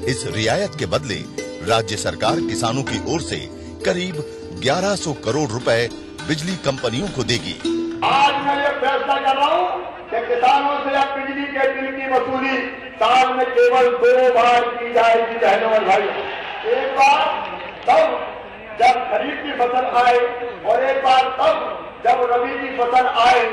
इस रियायत के बदले राज्य सरकार किसानों की ओर से करीब 1100 करोड़ रुपए बिजली कंपनियों को देगी। आज मैं ये फैसला कर रहा हूँ कि किसानों से अब बिजली के बिल की वसूली साल में केवल 2 बार की जाएगी बहनों और भाई। एक बार तब जब खरीफ की फसल आए और एक बार तब जब रबी की फसल आए।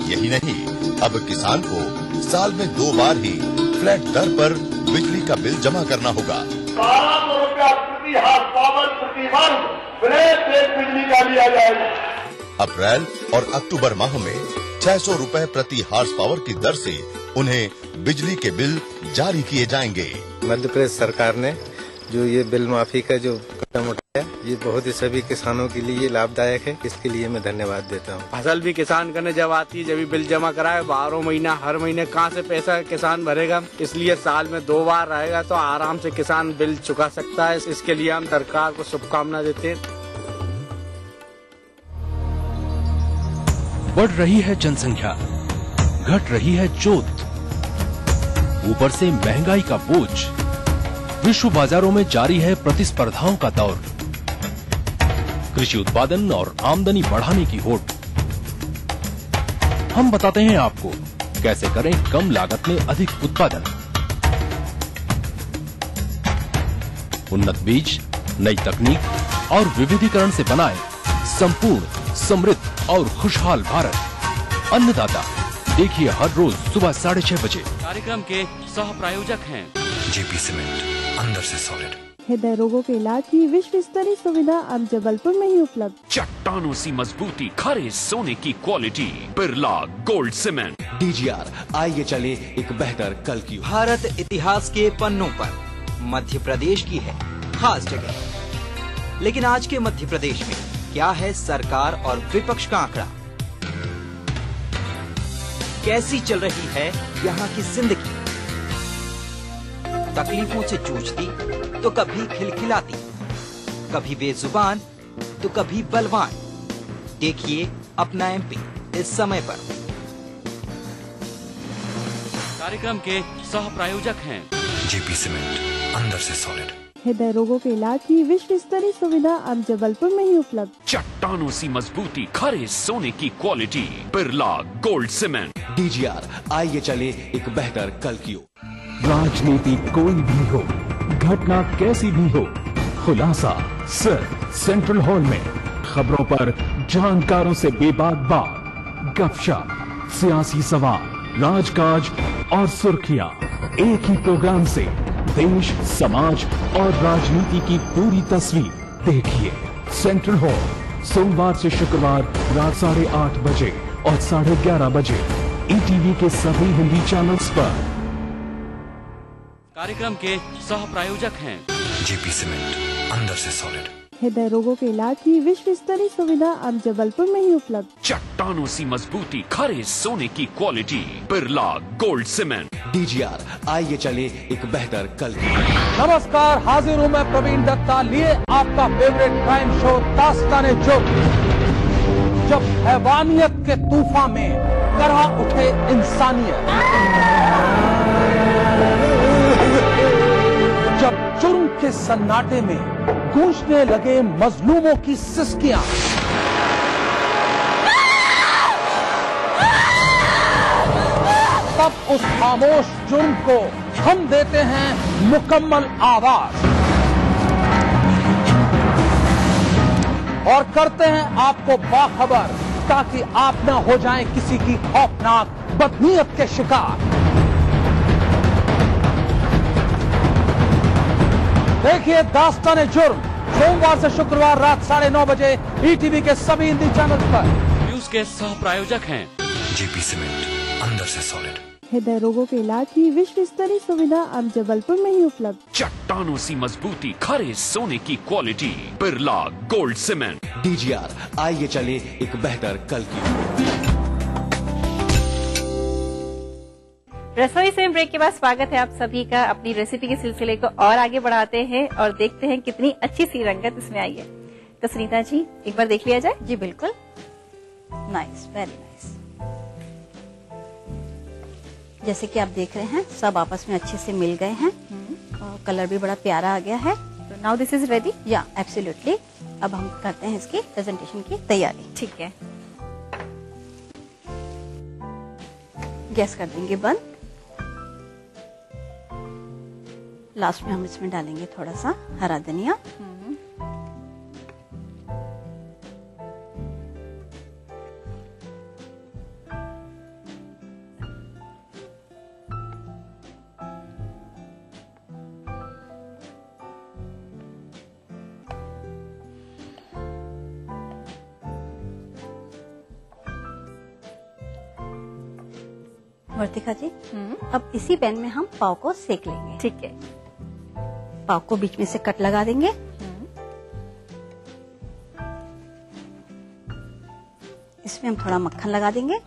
यही नहीं, अब किसान को साल में 2 बार ही फ्लैट दर पर बिजली का बिल जमा करना होगा। 1200 रुपया प्रति हाथ पावर प्रति वर्ष फ्लैट रेट बिजली का लिया जाएगा। अप्रैल और अक्टूबर माह में 600 रुपए प्रति हार्स पावर की दर से उन्हें बिजली के बिल जारी किए जाएंगे। मध्य प्रदेश सरकार ने जो ये बिल माफी का जो कदम उठाया, ये बहुत ही सभी किसानों के लिए लाभदायक है। इसके लिए मैं धन्यवाद देता हूँ। फसल भी किसान करने जब आती है, जब भी बिल जमा कराए 12 महीना, हर महीने कहाँ से पैसा किसान भरेगा। इसलिए साल में 2 बार रहेगा तो आराम से किसान बिल चुका सकता है। इसके लिए हम सरकार को शुभकामना देते हैं। बढ़ रही है जनसंख्या, घट रही है जोत, ऊपर से महंगाई का बोझ, विश्व बाजारों में जारी है प्रतिस्पर्धाओं का दौर, कृषि उत्पादन और आमदनी बढ़ाने की होड़। हम बताते हैं आपको कैसे करें कम लागत में अधिक उत्पादन। उन्नत बीज, नई तकनीक और विविधीकरण से बनाए संपूर्ण, समृद्ध और खुशहाल भारत। अन्नदाता देखिए हर रोज सुबह 6:30 बजे। कार्यक्रम के सह प्रायोजक हैं जेपी सीमेंट, अंदर से सॉलिड। हृदय रोगों के इलाज की विश्व स्तरीय सुविधा अब जबलपुर में ही उपलब्ध। चट्टानों सी मजबूती, खरे सोने की quality, Birla gold cement. DGR, आइए चले एक बेहतर कल की। भारत इतिहास के पन्नों पर मध्य प्रदेश की है खास जगह। लेकिन आज के मध्य प्रदेश में क्या है सरकार और विपक्ष का आंकड़ा? कैसी चल रही है यहाँ की जिंदगी? तकलीफों से जूझती तो कभी खिलखिलाती, कभी बेजुबान तो कभी बलवान। देखिए अपना एमपी इस समय पर। कार्यक्रम के सह प्रायोजक हैं जेपी सीमेंट, अंदर से सॉलिड। हृदय रोगों के इलाज की विश्व स्तरीय सुविधा अब जबलपुर में ही उपलब्ध। चट्टानों सी मजबूती, खरे सोने की quality, Birla gold cement. DGR, आइए चले एक बेहतर कल की ओर। राजनीति कोई भी हो, घटना कैसी भी हो, खुलासा सिर्फ सेंट्रल हॉल में। खबरों पर जानकारों से बेबाक बात, गपशप, सियासी सवाल, राजकाज और सुर्खियां एक ही प्रोग्राम से देश, समाज और राजनीति की पूरी तस्वीर देखिए। सेंट्रल हॉल, सोमवार से शुक्रवार रात 8:30 बजे और 11:30 बजे ईटीवी के सभी हिंदी चैनल्स पर। कार्यक्रम के सह प्रायोजक हैं जेपी सीमेंट, अंदर से सॉलिड। हृदय रोगों के इलाज की विश्व स्तरीय सुविधा अब जबलपुर में ही उपलब्ध। चट्टानों सी मजबूती, खरे सोने की quality, Birla gold cement. DGR, आइए चले एक बेहतर कल की। नमस्कार, हाजिर हूँ मैं प्रवीण दत्ता, लिए आपका फेवरेट क्राइम शो दास्ताने जुर्म। जब हैवानियत के तूफान में करहा उठे इंसानियत, जब जुर्म के सन्नाटे में गूंजने लगे मजलूमों की सिसकियां, तब उस खामोश जुर्म को हम देते हैं मुकम्मल आवाज और करते हैं आपको बाखबर, ताकि आप न हो जाएं किसी की खौफनाक बदनीयत के शिकार। देखिए दास्ताने जुर्म, सोमवार से शुक्रवार रात 9:30 बजे ईटीवी के सभी हिंदी चैनल पर। न्यूज के सह प्रायोजक हैं जेपी सीमेंट, अंदर से सॉलिड। हृदय रोगों के इलाज की विश्व स्तरीय सुविधा अब जबलपुर में ही उपलब्ध। चट्टानों सी मजबूती, खरे सोने की quality, Birla gold cement. DGR, आइए चले एक बेहतर कल की। रसोई से ब्रेक के बाद स्वागत है आप सभी का। अपनी रेसिपी के सिलसिले को और आगे बढ़ाते हैं और देखते हैं कितनी अच्छी सी रंगत इसमें आई है। तो सुनीता जी, एक बार देख लिया जाए। जी बिल्कुल, नाइस, वेरी नाइस। जैसे कि आप देख रहे हैं सब आपस में अच्छे से मिल गए हैं और कलर भी बड़ा प्यारा आ गया है। तो नाउ दिस इज रेडी। या एब्सोल्युटली। अब हम करते हैं इसकी प्रेजेंटेशन की तैयारी। ठीक है। गैस कर देंगे बंद। लास्ट में हम इसमें डालेंगे थोड़ा सा हरा धनिया। वर्तिका जी, अब इसी पैन में हम पाव को सेक लेंगे। ठीक है। पाव को बीच में से कट लगा देंगे। इसमें हम थोड़ा मक्खन लगा देंगे।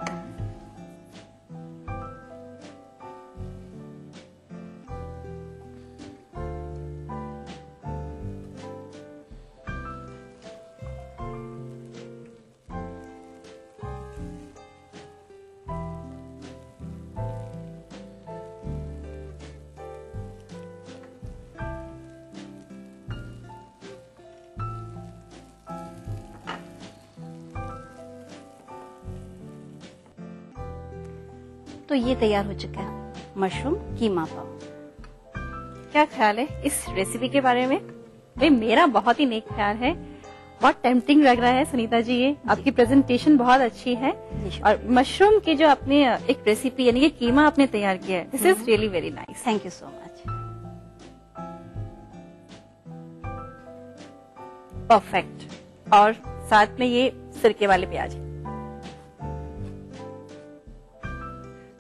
तो ये तैयार हो चुका है मशरूम कीमा पाव। क्या ख्याल है इस रेसिपी के बारे में? भाई मेरा बहुत ही नेक ख्याल है। बहुत टेम्पटिंग लग रहा है सुनीता जी। ये आपकी प्रेजेंटेशन बहुत अच्छी है और मशरूम की जो आपने एक रेसिपी यानी कि कीमा आपने तैयार किया है, this is really very nice. Thank you so much. Perfect. और साथ में ये सिरके वाले प्याज।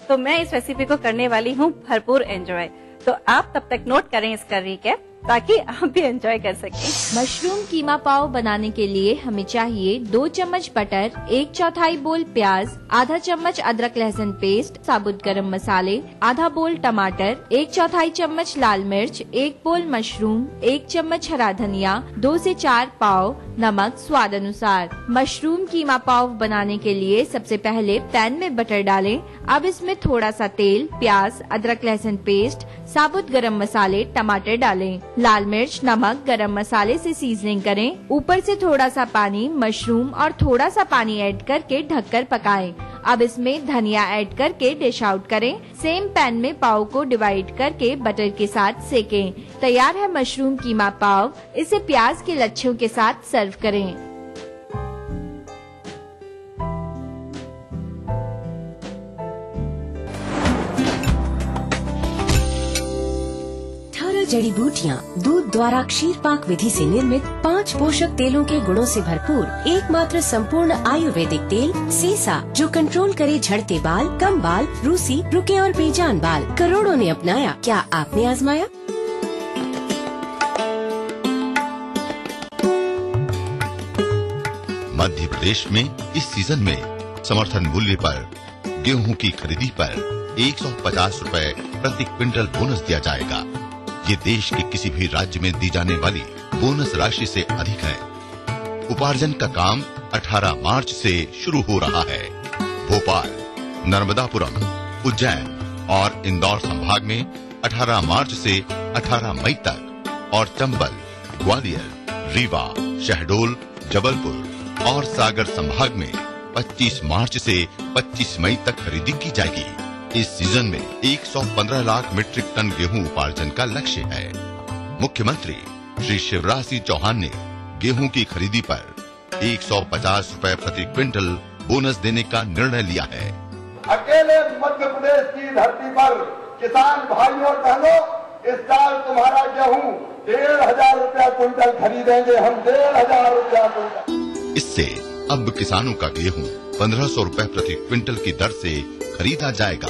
तो मैं इस रेसिपी को करने वाली हूँ भरपूर एंजॉय। तो आप तब तक नोट करें इसका रिकैप ताकि आप भी एंजॉय कर सकें। मशरूम कीमा पाव बनाने के लिए हमें चाहिए 2 चम्मच बटर, 1/4 बोल प्याज, आधा चम्मच अदरक लहसुन पेस्ट, साबुत गरम मसाले, आधा बोल टमाटर, 1/4 चम्मच लाल मिर्च, 1 बोल मशरूम, 1 चम्मच हरा धनिया, 2 से 4 पाव, नमक स्वाद अनुसार। मशरूम कीमा पाव बनाने के लिए सबसे पहले पैन में बटर डालें। अब इसमें थोड़ा सा तेल, प्याज, अदरक लहसुन पेस्ट, साबुत गरम मसाले, टमाटर डालें। लाल मिर्च, नमक, गरम मसाले से सीजनिंग करें। ऊपर से थोड़ा सा पानी, मशरूम और थोड़ा सा पानी ऐड करके ढककर पकाएं। अब इसमें धनिया ऐड करके डिश आउट करें। सेम पैन में पाव को डिवाइड करके बटर के साथ सेकें। तैयार है मशरूम कीमा पाव। इसे प्याज के लच्छों के साथ सर्व करें। 18 जड़ी बूटियाँ, दूध द्वारा क्षीर पाक विधि से निर्मित 5 पोषक तेलों के गुणों से भरपूर एकमात्र संपूर्ण आयुर्वेदिक तेल सीसा, जो कंट्रोल करे झड़ते बाल, कम बाल, रूसी, रुके और बेजान बाल। करोड़ों ने अपनाया, क्या आपने आजमाया? मध्य प्रदेश में इस सीजन में समर्थन मूल्य पर गेहूं की खरीदी पर 150 रुपए प्रति क्विंटल बोनस दिया जाएगा। ये देश के किसी भी राज्य में दी जाने वाली बोनस राशि से अधिक है। उपार्जन का काम 18 मार्च से शुरू हो रहा है। भोपाल, नर्मदापुरम, उज्जैन और इंदौर संभाग में 18 मार्च से 18 मई तक और चंबल, ग्वालियर, रीवा, शहडोल, जबलपुर और सागर संभाग में 25 मार्च से 25 मई तक खरीदी की जाएगी। इस सीजन में 115 लाख मीट्रिक टन गेहूं उपार्जन का लक्ष्य है। मुख्यमंत्री श्री शिवराज सिंह चौहान ने गेहूं की खरीदी पर 150 रुपए प्रति क्विंटल बोनस देने का निर्णय लिया है। अकेले मध्य प्रदेश की धरती पर किसान भाइयों और बहनों, इस साल तुम्हारा गेहूं 1,500 रुपया क्विंटल खरीदेंगे हम। 1,500 रुपया क्विंटल। इससे अब किसानों का गेहूं 1500 रुपए प्रति क्विंटल की दर से खरीदा जाएगा।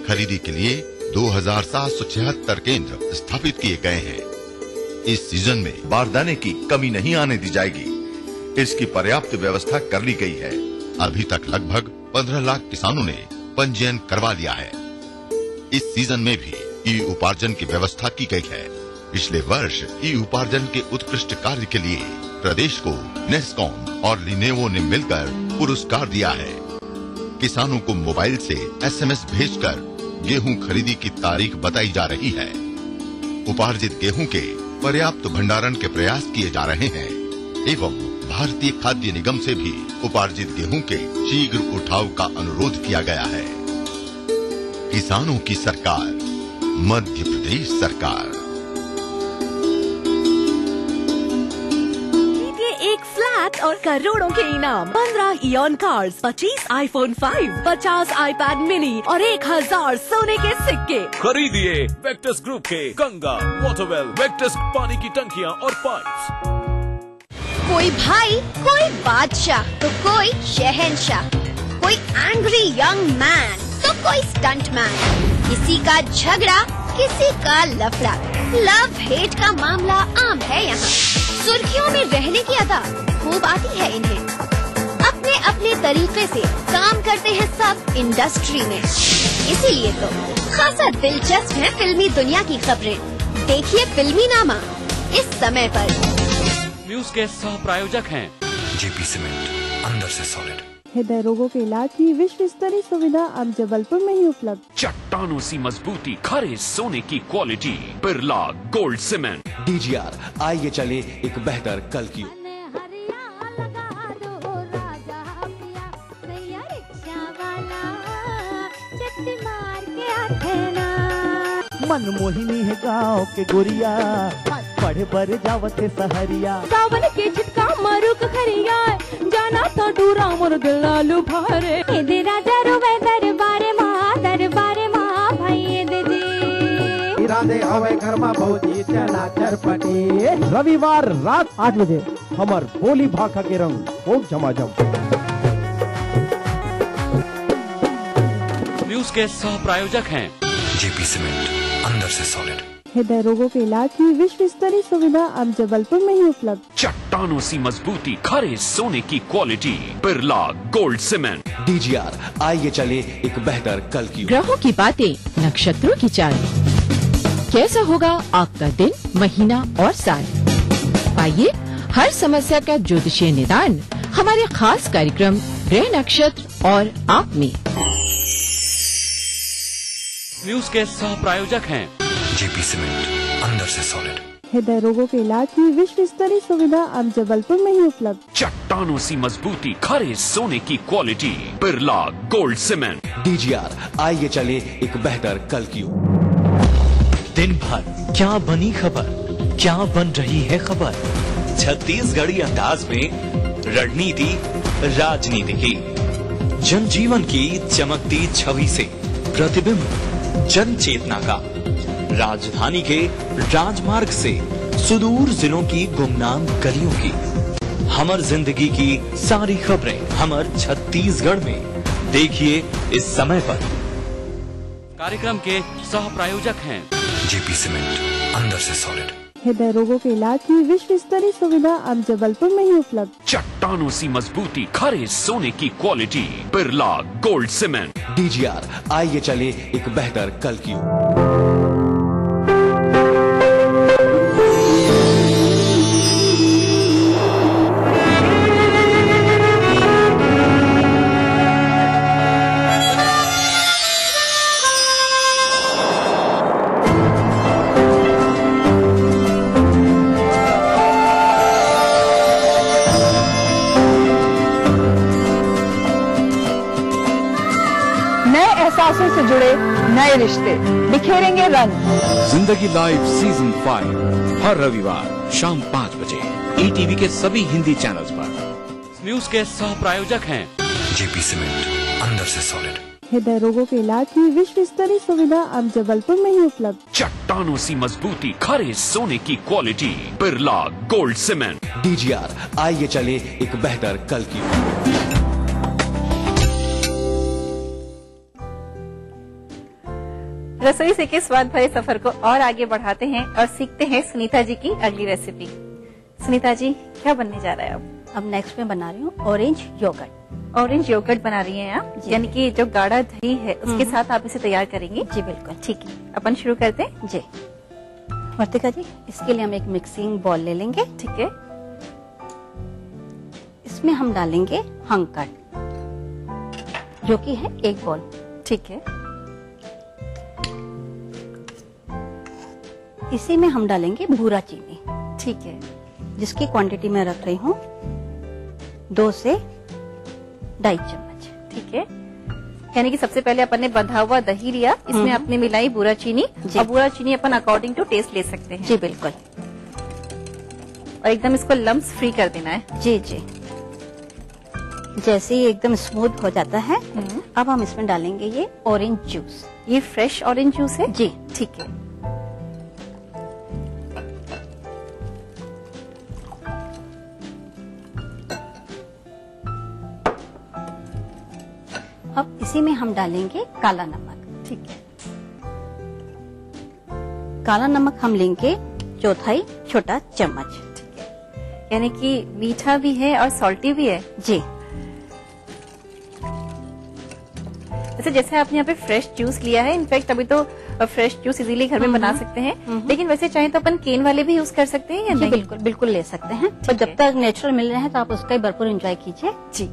खरीदी के लिए 2776 केंद्र स्थापित किए गए हैं। इस सीजन में बारदाने की कमी नहीं आने दी जाएगी। इसकी पर्याप्त व्यवस्था कर ली गई है। अभी तक लगभग 15 लाख किसानों ने पंजीयन करवा लिया है। इस सीजन में भी ई उपार्जन की व्यवस्था की गई है। पिछले वर्ष ई उपार्जन के उत्कृष्ट कार्य के लिए प्रदेश को नेस्कॉम और लिनेवो ने मिलकर पुरस्कार दिया है। किसानों को मोबाइल से SMS भेजकर गेहूं खरीदी की तारीख बताई जा रही है। उपार्जित गेहूं के पर्याप्त भंडारण के प्रयास किए जा रहे हैं एवं भारतीय खाद्य निगम से भी उपार्जित गेहूं के शीघ्र उठाव का अनुरोध किया गया है। किसानों की सरकार, मध्य प्रदेश सरकार। एक फ्लैट और करोड़ों के इनाम, 15 ion cars, 25 iPhone 5, 50 iPad mini और 1000 सोने के सिक्के। खरीदिए वेक्टस ग्रुप के गंगा, वाटरवेल, वेक्टस पानी की टंकियां और पाइप्स। कोई भाई, कोई बादशाह तो कोई शहंशाह, कोई एंग्री यंग मैन तो कोई स्टंट मैन, किसी का झगड़ा किसी का लफड़ा, लव हेट का मामला आम है यहाँ। सुर्खियों में रहने की अदा खूब आती है इन्हें, अपने अपने तरीके से काम करते हैं सब इंडस्ट्री में, इसीलिए तो खासा दिलचस्प है फिल्मी दुनिया की खबरें। देखिए फिल्मी नामा इस समय पर। न्यूज के सह प्रायोजक हैं जेपी सीमेंट, अंदर से सॉलिड। हृदय रोगों के इलाज की विश्व स्तरीय सुविधा अब जबलपुर में ही उपलब्ध। चट्टानों सी मजबूती, खरे सोने की quality, Birla gold cement. DGR, आइए चले एक बेहतर कल की ओर। मनमोहिनी है गाँव के गोरिया, पढ़े पर जावत है सहरिया। सावन के छिटका मारू खरिया, जाना तो दूरा मोर दिल आलू भारे। दे राजा रुवे दरबारे माँ भाई दे जी। इरादे हवे घर में भौजी चला चरपटी। रविवार रात 8 बजे हमर बोली भाखा के रंग खूब झमाझम। न्यूज के सह प्रायोजक हैं जेपी सीमेंट, अंदर से सॉलिड। हृदय रोगों के इलाज की विश्व स्तरीय सुविधा अब जबलपुर में ही उपलब्ध। चट्टानों सी मजबूती, खरे सोने की quality, Birla gold cement. DGR, आइए चले एक बेहतर कल की ओर। ग्रहों की बातें, नक्षत्रों की चाल, कैसा होगा आपका दिन, महीना और साल। पाइए हर समस्या का ज्योतिषीय निदान हमारे खास कार्यक्रम ग्रह नक्षत्र और आप में। न्यूज के सह प्रायोजक हैं जेपी सीमेंट, अंदर से सॉलिड। हृदय रोगों के इलाज की विश्व स्तरीय सुविधा अब जबलपुर में ही उपलब्ध। चट्टानों सी मजबूती, खरे सोने की quality, Birla gold cement. DGR, आइए चले एक बेहतर कल की ओर। दिन भर क्या बनी खबर, क्या बन रही है खबर, छत्तीसगढ़ी अंदाज में रणनीति राजनीति की, जनजीवन की चमकती छवि से प्रतिबिंब जन चेतना का, राजधानी के राजमार्ग से सुदूर जिलों की गुमनाम गलियों की, हमर जिंदगी की सारी खबरें हमर छत्तीसगढ़ में। देखिए इस समय पर। कार्यक्रम के सह प्रायोजक हैं जेपी सीमेंट, अंदर से सॉलिड। हृदय रोगों के इलाज की विश्व स्तरीय सुविधा अब जबलपुर में ही उपलब्ध। चट्टानों सी मजबूती, खरे सोने की quality, Birla gold cement. DGR, आइए चले एक बेहतर कल की ओर। एहसासों से जुड़े नए रिश्ते बिखेरेंगे रंग। जिंदगी लाइव सीजन 5 हर रविवार शाम 5 बजे ईटीवी के सभी हिंदी चैनल्स पर। न्यूज के सह प्रायोजक हैं जेपी सीमेंट, अंदर से सॉलिड। हृदय रोगों के इलाज की विश्व स्तरीय सुविधा अब जबलपुर में ही उपलब्ध। चट्टानों सी मजबूती, खरे सोने की quality, Birla gold cement. DGR, आइए चले एक बेहतर कल की ओर। रसोई से के स्वाद भरे सफर को और आगे बढ़ाते हैं और सीखते हैं सुनीता जी की अगली रेसिपी। सुनीता जी, क्या बनने जा रहा है अब नेक्स्ट में बना रही हूँ ऑरेंज योगर्ट। ऑरेंज योगर्ट बना रही हैं आप, यानी कि जो गाढ़ा दही है उसके साथ आप इसे तैयार करेंगी? जी बिल्कुल। ठीक है, अपन शुरू करते हैं। जी वर्तिका जी, इसके लिए हम एक मिक्सिंग बॉल ले लेंगे। ठीक है। इसमें हम डालेंगे हंकट, जो कि है 1 बॉल। ठीक है। इसी में हम डालेंगे बूरा चीनी। ठीक है। जिसकी क्वांटिटी मैं रख रही हूँ 2 से 2.5 चम्मच। ठीक है। यानी कि सबसे पहले अपन ने बंधा हुआ दही लिया, इसमें आपने मिलाई बूरा चीनी, और बूरा चीनी अपन अकॉर्डिंग टू टेस्ट ले सकते हैं। जी बिल्कुल। और एकदम इसको लम्स फ्री कर देना है। जी जी। जैसे ही एकदम स्मूथ हो जाता है, अब हम इसमें डालेंगे ये ऑरेंज जूस। ये फ्रेश ऑरेंज जूस है? जी ठीक है। अब इसी में हम डालेंगे काला नमक। ठीक है। काला नमक हम लेंगे 1/4 छोटा चम्मच। ठीक है। यानी कि मीठा भी है और सॉल्टी भी है। जी। जैसे आपने यहाँ पे फ्रेश जूस लिया है, इनफैक्ट अभी तो फ्रेश जूस इजीली घर में बना सकते हैं, लेकिन वैसे चाहे तो अपन केन वाले भी यूज कर सकते हैं या नहीं? बिल्कुल बिल्कुल ले सकते हैं। और जब तक नेचुरल मिल रहे हैं तो आप उसका ही भरपूर एंजॉय कीजिए। जी।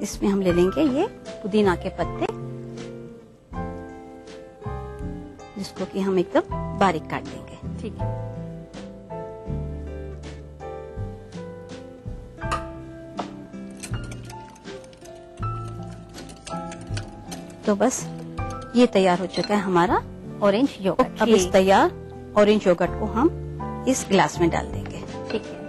इसमें हम ले लेंगे ये पुदीना के पत्ते, जिसको कि हम एकदम बारीक काट देंगे। ठीक है। तो बस ये तैयार हो चुका है हमारा ऑरेंज योगर्ट। अब इस तैयार ऑरेंज योगर्ट को हम इस ग्लास में डाल देंगे। ठीक है।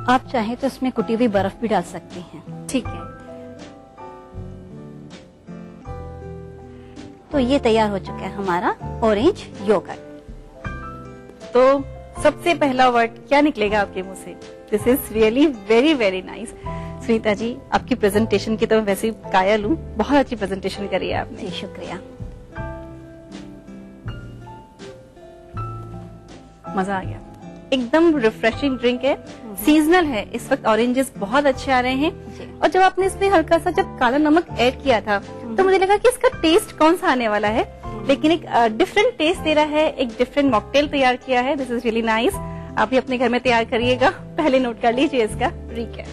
आप चाहें तो इसमें कुटी हुई बर्फ भी डाल सकती हैं। ठीक है। तो ये तैयार हो चुका है हमारा ऑरेंज योगर्ट। तो सबसे पहला वर्ड क्या निकलेगा आपके मुंह से? This is really very very nice. Sunita ji, आपकी प्रेजेंटेशन की तो मैं वैसे ही कायल हूँ, बहुत अच्छी प्रेजेंटेशन करी है आपने। जी शुक्रिया। मजा आ गया। एकदम रिफ्रेशिंग ड्रिंक है, सीजनल है, इस वक्त ऑरेंजेस बहुत अच्छे आ रहे हैं। और जब आपने इसमें हल्का सा जब काला नमक ऐड किया था तो मुझे लगा कि इसका टेस्ट कौन सा आने वाला है, लेकिन एक डिफरेंट टेस्ट दे रहा है, एक डिफरेंट मॉकटेल तैयार किया है। This is really nice. आप भी अपने घर में तैयार करिएगा। पहले नोट कर लीजिए इसका रिकैप।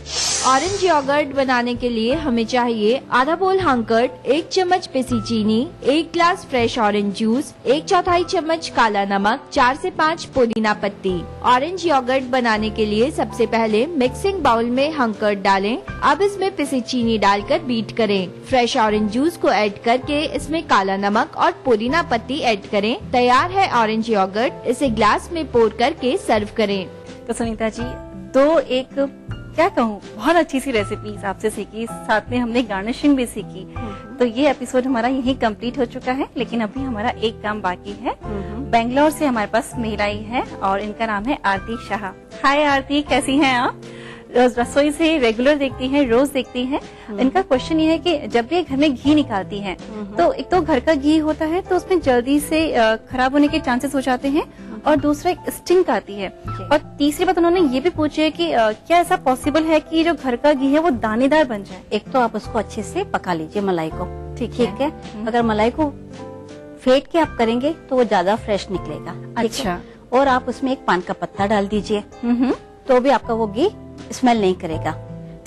ऑरेंज योगर्ट बनाने के लिए हमें चाहिए आधा बोल हंकर्ट, 1 चम्मच पिसी चीनी, 1 ग्लास फ्रेश ऑरेंज जूस, 1/4 चम्मच काला नमक, 4 से 5 पुदीना पत्ती। ऑरेंज योगर्ट बनाने के लिए सबसे पहले मिक्सिंग बाउल में हंकर्ट डालें। अब इसमें पिसी चीनी डालकर बीट करें। फ्रेश ऑरेंज जूस को ऐड करके इसमें काला नमक और पुदीना पत्ती ऐड करें। तैयार है ऑरेंज योगर्ट। इसे ग्लास में पोर करके सर्व करें। तो सुनीता जी, दो एक क्या कहूँ, बहुत अच्छी सी रेसिपीज आपसे सीखी, साथ में हमने गार्निशिंग भी सीखी। तो ये एपिसोड हमारा यहीं कंप्लीट हो चुका है, लेकिन अभी हमारा एक काम बाकी है। बेंगलोर से हमारे पास मेल आई है और इनका नाम है आरती शाह। हाय आरती, कैसी हैं आप? रसोई से रेगुलर देखती हैं, रोज देखती हैं। इनका क्वेश्चन ये है कि जब भी घर में घी निकालती हैं तो एक तो घर का घी होता है तो उसमें जल्दी से खराब होने के चांसेस हो जाते हैं, और दूसरा एक स्टिंक आती है, और तीसरी बात उन्होंने ये भी पूछी है कि क्या ऐसा पॉसिबल है कि जो घर का घी है वो दानेदार बन जाए? एक तो आप उसको अच्छे से पका लीजिए मलाई को। ठीक है। अगर मलाई को फेंट के आप करेंगे तो वो ज्यादा फ्रेश निकलेगा। अच्छा। और आप उसमें एक पान का पत्ता डाल दीजिए, तो भी आपका वो घी स्मेल नहीं करेगा।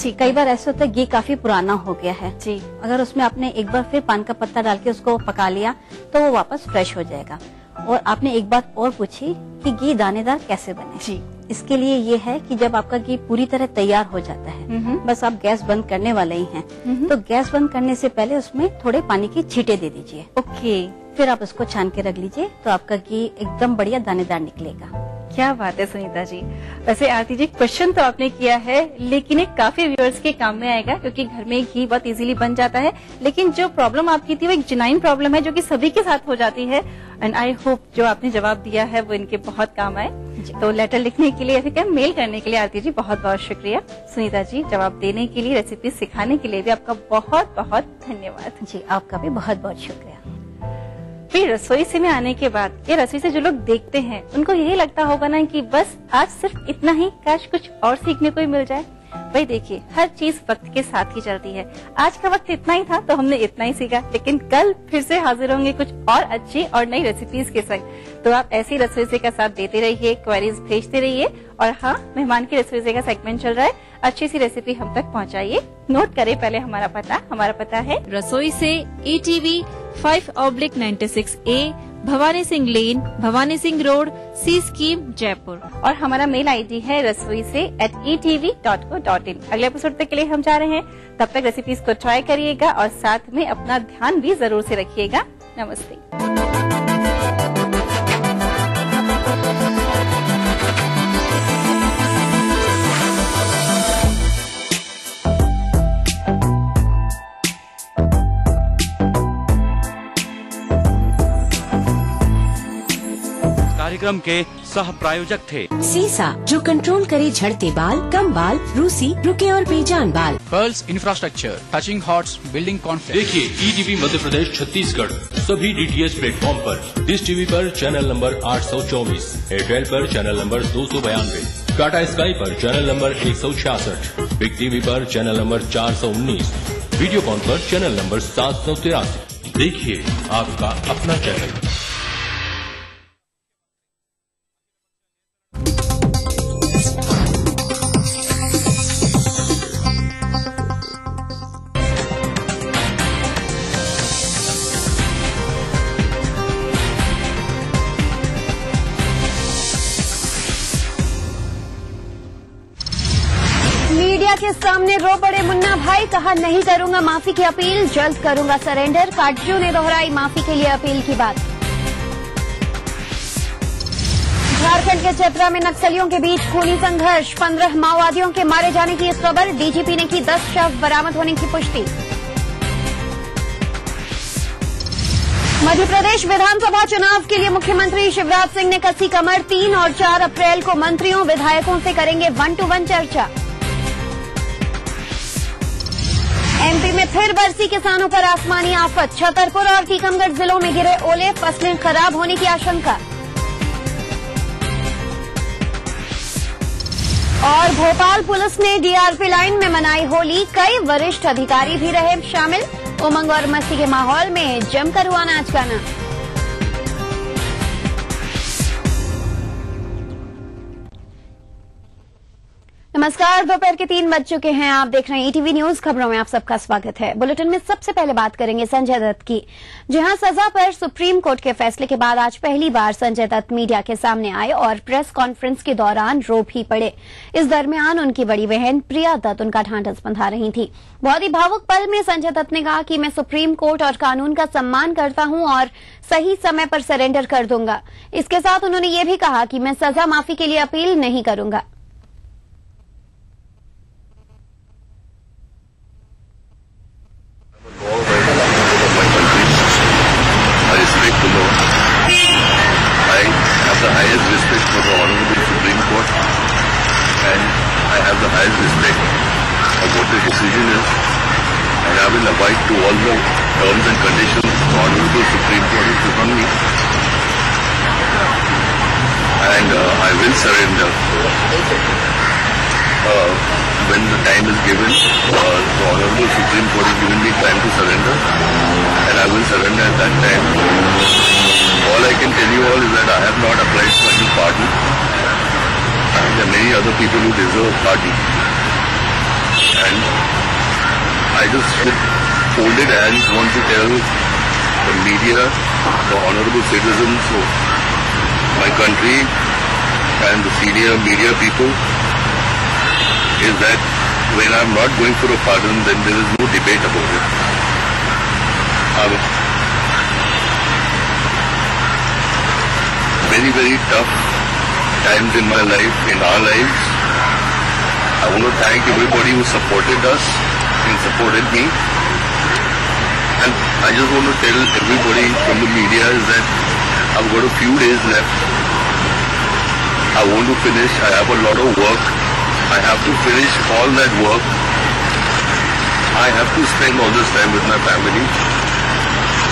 ठीक। कई बार ऐसा होता है घी काफी पुराना हो गया है जी, अगर उसमें आपने एक बार फिर पान का पत्ता डाल के उसको पका लिया तो वो वापस फ्रेश हो जाएगा। और आपने एक बात और पूछी कि घी दानेदार कैसे बने जी। इसके लिए ये है कि जब आपका घी पूरी तरह तैयार हो जाता है, बस आप गैस बंद करने वाले ही हैं, तो गैस बंद करने से पहले उसमें थोड़े पानी की छींटे दे दीजिए। ओके। फिर आप उसको छान के रख लीजिए, तो आपका घी एकदम बढ़िया दानेदार निकलेगा। क्या बात है सुनीता जी। वैसे आरती जी, क्वेश्चन तो आपने किया है, लेकिन ये काफी व्यूअर्स के काम में आएगा, क्योंकि घर में घी बहुत इजीली बन जाता है, लेकिन जो प्रॉब्लम आपकी थी वो एक जेन्युइन प्रॉब्लम है जो कि सभी के साथ हो जाती है। एंड आई होप जो आपने जवाब दिया है वो इनके बहुत काम आए। तो लेटर लिखने के लिए या फिर क्या मेल करने के लिए आरती जी बहुत बहुत शुक्रिया। सुनीता जी, जवाब देने के लिए, रेसिपी सिखाने के लिए भी आपका बहुत बहुत धन्यवाद। जी, आपका भी बहुत बहुत शुक्रिया। फिर रसोई से में आने के बाद ये रसोई से जो लोग देखते हैं उनको यही लगता होगा ना कि बस आज सिर्फ इतना ही, काश कुछ और सीखने को ही मिल जाए, भाई देखिए, हर चीज वक्त के साथ ही चलती है। आज का वक्त इतना ही था तो हमने इतना ही सीखा, लेकिन कल फिर से हाजिर होंगे कुछ और अच्छी और नई रेसिपीज के संग। तो आप ऐसी रसोई का साथ देते रहिए, क्वेरीज भेजते रहिए। और हाँ, मेहमान की रसोई का सेगमेंट चल रहा है, अच्छी सी रेसिपी हम तक पहुँचाइए। नोट करें पहले हमारा पता है रसोई से ETV 5/96A, भवानी सिंह लेन, भवानी सिंह रोड, सी स्कीम, जयपुर। और हमारा मेल ID है रसोई से @etv.co.in। अगले एपिसोड तक के लिए हम जा रहे हैं, तब तक रेसिपीज को ट्राई करिएगा और साथ में अपना ध्यान भी जरूर से रखिएगा। नमस्ते। कार्यक्रम के सह प्रायोजक थे सीसा, जो कंट्रोल करे झड़ते बाल, कम बाल, रूसी, रुके और बेजान बाल। Pearls infrastructure, touching hearts, building conflict. देखिए ETV मध्य प्रदेश छत्तीसगढ़ सभी DTH प्लेटफॉर्म पर। डिश टीवी पर चैनल नंबर 824, एयरटेल पर चैनल नंबर 292, टाटा स्काई पर चैनल नंबर 166, बिग टीवी पर चैनल नंबर 419, वीडियोकॉन पर चैनल नंबर 783। देखिए आपका अपना चैनल। के सामने रो पड़े मुन्ना भाई, कहा नहीं करूंगा माफी की अपील, जल्द करूंगा सरेंडर। काटजू ने दोहराई माफी के लिए अपील की बात। झारखंड के चतरा में नक्सलियों के बीच खूनी संघर्ष, 15 माओवादियों के मारे जाने की खबर, DGP ने की 10 शव बरामद होने की पुष्टि। मध्य प्रदेश विधानसभा चुनाव के लिए मुख्यमंत्री शिवराज सिंह ने कसी कमर, 3 और 4 अप्रैल को मंत्रियों विधायकों से करेंगे 1-to-1 चर्चा। MP में फिर बरसी किसानों पर आसमानी आफत, छतरपुर और टीकमगढ़ जिलों में गिरे ओले, फसलें खराब होने की आशंका। और भोपाल पुलिस ने DRP लाइन में मनाई होली, कई वरिष्ठ अधिकारी भी रहे शामिल। उमंग और मस्ती के माहौल में जमकर हुआ नाच गाना। नमस्कार, दोपहर के 3 बज चुके हैं। आप देख रहे हैं ETV न्यूज। खबरों में आप सबका स्वागत है। बुलेटिन में सबसे पहले बात करेंगे संजय दत्त की। जहां सजा पर सुप्रीम कोर्ट के फैसले के बाद आज पहली बार संजय दत्त मीडिया के सामने आए और प्रेस कॉन्फ्रेंस के दौरान रो भी पड़े। इस दरमियान उनकी बड़ी बहन प्रिया दत्त उनका ढांढस बंधा रही थी। बहुत ही भावुक पल में संजय दत्त ने कहा कि मैं सुप्रीम कोर्ट और कानून का सम्मान करता हूं और सही समय पर सरेंडर कर दूंगा। इसके साथ उन्होंने ये भी कहा कि मैं सजा माफी के लिए अपील नहीं करूंगा। the highest respect for the Honorable Supreme Court, and I have the highest respect of what the decision is, and I will abide to all the terms and conditions the Honorable Supreme Court has given me, and I will surrender when the time is given. The Honorable Supreme Court has given me time to surrender, and I will surrender at that time. All I can tell you all is that I have not applied for any pardon. There are many other people who deserve pardon. And I just with folded hands want to tell the media, the honorable citizens of my country and the senior media people is that when I'm not going for a pardon, then there is no debate about it. Very, very tough times in my life, in our lives. I want to thank everybody who supported us and supported me. And I just want to tell everybody from the media is that I've got a few days left. I want to finish. I have a lot of work. I have to finish all that work. I have to spend all this time with my family.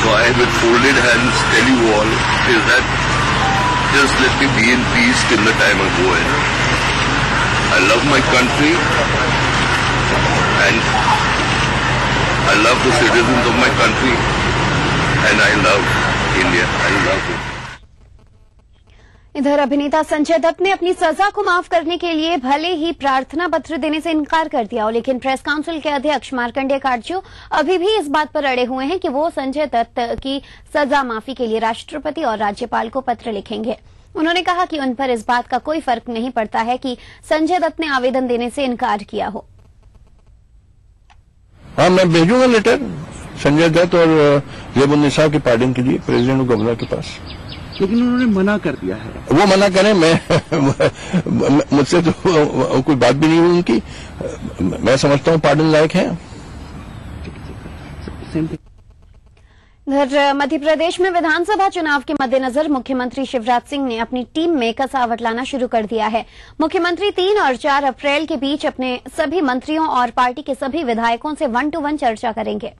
So I, with folded hands, tell you all is that just let me be in peace till the time I go in. I love my country. and I love the citizens of my country and I love India. I love it. इधर अभिनेता संजय दत्त ने अपनी सजा को माफ करने के लिए भले ही प्रार्थना पत्र देने से इनकार कर दिया हो, लेकिन प्रेस काउंसिल के अध्यक्ष मार्कंडेय काटजू अभी भी इस बात पर अड़े हुए हैं कि वो संजय दत्त की सजा माफी के लिए राष्ट्रपति और राज्यपाल को पत्र लिखेंगे। उन्होंने कहा कि उन पर इस बात का कोई फर्क नहीं पड़ता है कि संजय दत्त ने आवेदन देने से इनकार किया हो। हाँ, मैं भेजूंगा लेटर संजय दत्त और जेबुन्निसा के पार्डन के लिए प्रेसिडेंट और गवर्नर के पास, लेकिन उन्होंने मना कर दिया है। वो मना करें, मैं मुझसे तो कोई बात भी नहीं हुई उनकी। मैं समझता हूँ पार्डन लायक है। इधर मध्य प्रदेश में विधानसभा चुनाव के मद्देनजर मुख्यमंत्री शिवराज सिंह ने अपनी टीम में कसावट लाना शुरू कर दिया है। मुख्यमंत्री 3 और 4 अप्रैल के बीच अपने सभी मंत्रियों और पार्टी के सभी विधायकों से 1-to-1 चर्चा करेंगे।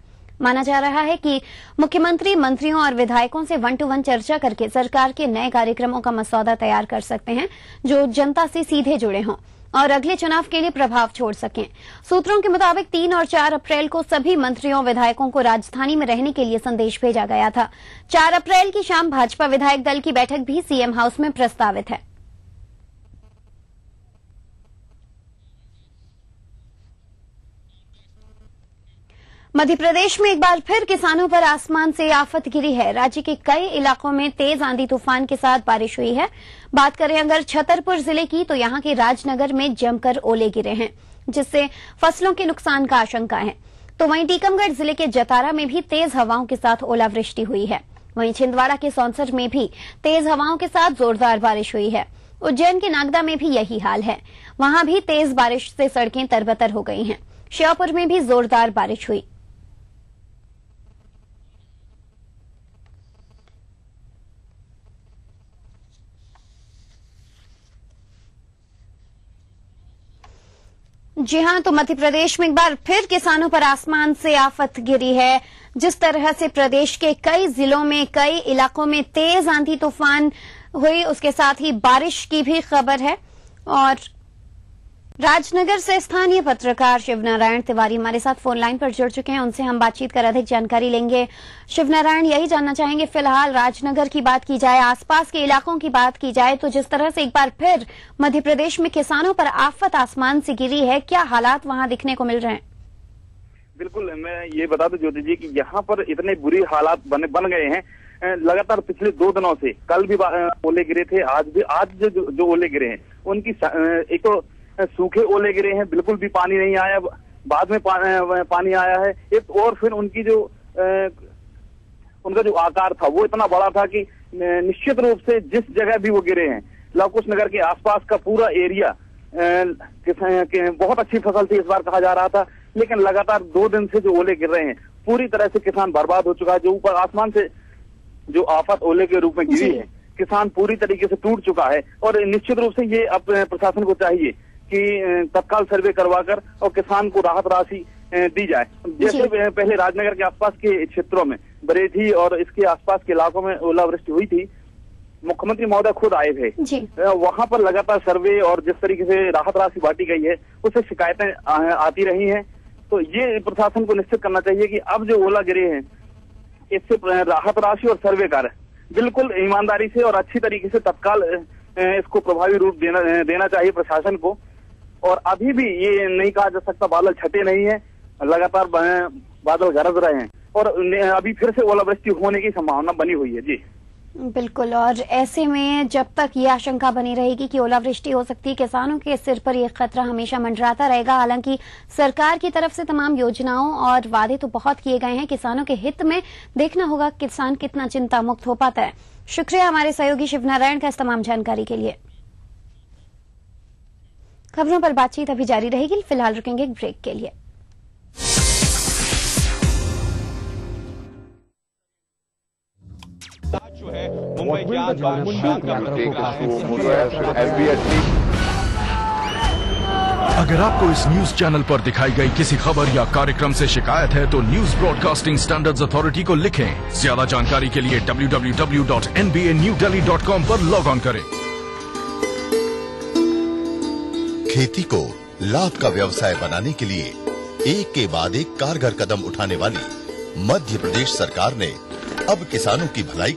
माना जा रहा है कि मुख्यमंत्री मंत्रियों और विधायकों से 1-to-1 चर्चा करके सरकार के नए कार्यक्रमों का मसौदा तैयार कर सकते हैं जो जनता से सीधे जुड़े हों और अगले चुनाव के लिए प्रभाव छोड़ सकें। सूत्रों के मुताबिक 3 और 4 अप्रैल को सभी मंत्रियों विधायकों को राजधानी में रहने के लिए संदेश भेजा गया था। 4 अप्रैल की शाम भाजपा विधायक दल की बैठक भी सीएम हाउस में प्रस्तावित है। मध्य प्रदेश में एक बार फिर किसानों पर आसमान से आफत गिरी है। राज्य के कई इलाकों में तेज आंधी तूफान के साथ बारिश हुई है। बात करें अगर छतरपुर जिले की, तो यहां के राजनगर में जमकर ओले गिरे हैं, जिससे फसलों के नुकसान का आशंका है। तो वहीं टीकमगढ़ जिले के जतारा में भी तेज हवाओं के साथ ओलावृष्टि हुई है। वहीं छिंदवाड़ा के सौंसर में भी तेज हवाओं के साथ जोरदार बारिश हुई है। उज्जैन के नागदा में भी यही हाल है, वहां भी तेज बारिश से सड़कें तरबतर हो गई हैं। श्योपुर में भी जोरदार बारिश हुई। जी हां, तो मध्य प्रदेश में एक बार फिर किसानों पर आसमान से आफत गिरी है। जिस तरह से प्रदेश के कई जिलों में, कई इलाकों में तेज आंधी तूफान हुई, उसके साथ ही बारिश की भी खबर है। और राजनगर से स्थानीय पत्रकार शिवनारायण तिवारी हमारे साथ फोन लाइन पर जुड़ चुके हैं, उनसे हम बातचीत कर अधिक जानकारी लेंगे। शिवनारायण, यही जानना चाहेंगे, फिलहाल राजनगर की बात की जाए, आसपास के इलाकों की बात की जाए, तो जिस तरह से एक बार फिर मध्य प्रदेश में किसानों पर आफत आसमान से गिरी है, क्या हालात वहां दिखने को मिल रहे हैं? बिल्कुल, मैं ये बता दूं ज्योति जी कि यहाँ पर इतने बुरी हालात बन गए हैं। लगातार पिछले 2 दिनों से, कल भी ओले गिरे थे, आज जो ओले गिरे हैं उनकी एक तो सूखे ओले गिरे हैं, बिल्कुल भी पानी नहीं आया, बाद में पानी आया है। एक और फिर उनकी जो उनका जो आकार था वो इतना बड़ा था कि निश्चित रूप से जिस जगह भी वो गिरे हैं, लवकुश नगर के आसपास का पूरा एरिया बहुत अच्छी फसल थी इस बार कहा जा रहा था, लेकिन लगातार 2 दिन से जो ओले गिर रहे हैं पूरी तरह से किसान बर्बाद हो चुका है। जो ऊपर आसमान से जो आफत ओले के रूप में गिरी है, किसान पूरी तरीके से टूट चुका है। और निश्चित रूप से ये अब प्रशासन को चाहिए कि तत्काल सर्वे करवाकर और किसान को राहत राशि दी जाए। जैसे पहले राजनगर के आसपास के क्षेत्रों में, बरेठी और इसके आसपास के इलाकों में ओलावृष्टि हुई थी, मुख्यमंत्री महोदय खुद आए थे, वहां पर लगातार सर्वे और जिस तरीके से राहत राशि बांटी गई है उससे शिकायतें आती रही हैं। तो ये प्रशासन को निश्चित करना चाहिए कि अब जो ओला गिरे हैं इससे राहत राशि और सर्वे कार्य बिल्कुल ईमानदारी से और अच्छी तरीके से तत्काल इसको प्रभावी रूप देना चाहिए प्रशासन को। और अभी भी ये नहीं कहा जा सकता बादल छटे नहीं है, लगातार बादल गरज रहे हैं और अभी फिर से ओलावृष्टि होने की संभावना बनी हुई है। जी बिल्कुल, और ऐसे में जब तक ये आशंका बनी रहेगी कि ओलावृष्टि हो सकती है, किसानों के सिर पर यह खतरा हमेशा मंडराता रहेगा। हालांकि सरकार की तरफ से तमाम योजनाओं और वादे तो बहुत किए गए हैं किसानों के हित में, देखना होगा किसान कितना चिंता मुक्त हो पाता है। शुक्रिया हमारे सहयोगी शिवनारायण का इस तमाम जानकारी के लिए। खबरों पर बातचीत अभी जारी रहेगी, फिलहाल रुकेंगे एक ब्रेक के लिए। अगर आपको इस न्यूज चैनल पर दिखाई गई किसी खबर या कार्यक्रम से शिकायत है तो न्यूज ब्रॉडकास्टिंग स्टैंडर्ड्स अथॉरिटी को लिखें। ज्यादा जानकारी के लिए www.nbanewdelhi.com पर लॉग ऑन करें। खेती को लाभ का व्यवसाय बनाने के लिए एक के बाद एक कारगर कदम उठाने वाली मध्य प्रदेश सरकार ने अब किसानों की भलाई